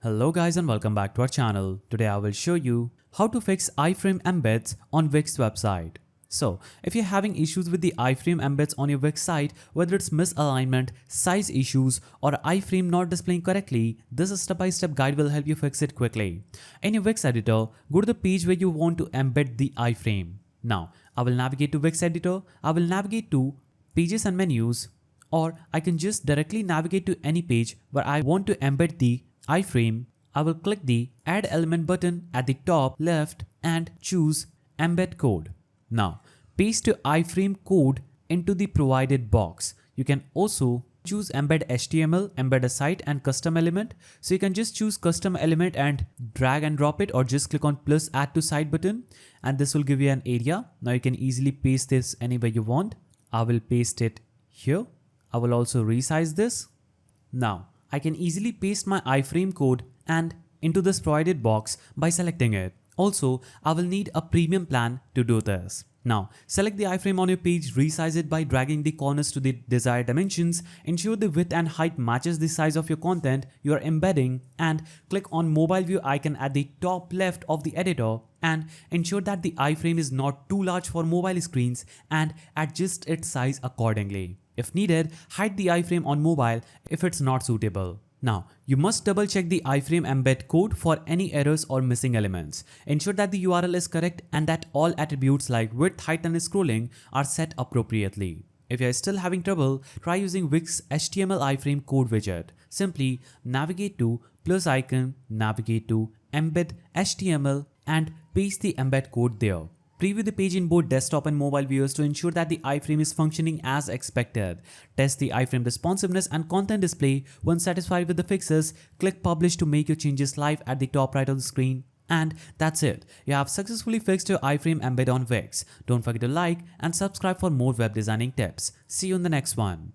Hello guys and welcome back to our channel. Today I will show you how to fix iframe embeds on Wix website. So if you're having issues with the iframe embeds on your Wix site, whether it's misalignment, size issues or iframe not displaying correctly, this step-by-step guide will help you fix it quickly. In your Wix editor, go to the page where you want to embed the iframe. Now I will navigate to Wix editor, I will navigate to pages and menus, or I can just directly navigate to any page where I want to embed the iframe. I will click the add element button at the top left and choose embed code. Now paste your iframe code into the provided box. You can also choose embed HTML, embed a site and custom element. So you can just choose custom element and drag and drop it, or just click on plus add to site button and this will give you an area. Now you can easily paste this anywhere you want. I will paste it here. I will also resize this. Now I can easily paste my iframe code and into this provided box by selecting it. Also, I will need a premium plan to do this. Now, select the iframe on your page, resize it by dragging the corners to the desired dimensions, ensure the width and height matches the size of your content you are embedding, and click on mobile view icon at the top left of the editor and ensure that the iframe is not too large for mobile screens and adjust its size accordingly. If needed, hide the iframe on mobile if it's not suitable. Now, you must double check the iframe embed code for any errors or missing elements. Ensure that the URL is correct and that all attributes like width, height and scrolling are set appropriately. If you are still having trouble, try using Wix HTML iframe code widget. Simply navigate to plus icon, navigate to embed HTML and paste the embed code there. Preview the page in both desktop and mobile viewers to ensure that the iframe is functioning as expected. Test the iframe responsiveness and content display. Once satisfied with the fixes, click publish to make your changes live at the top right of the screen. And that's it. You have successfully fixed your iframe embed on Wix. Don't forget to like and subscribe for more web designing tips. See you in the next one.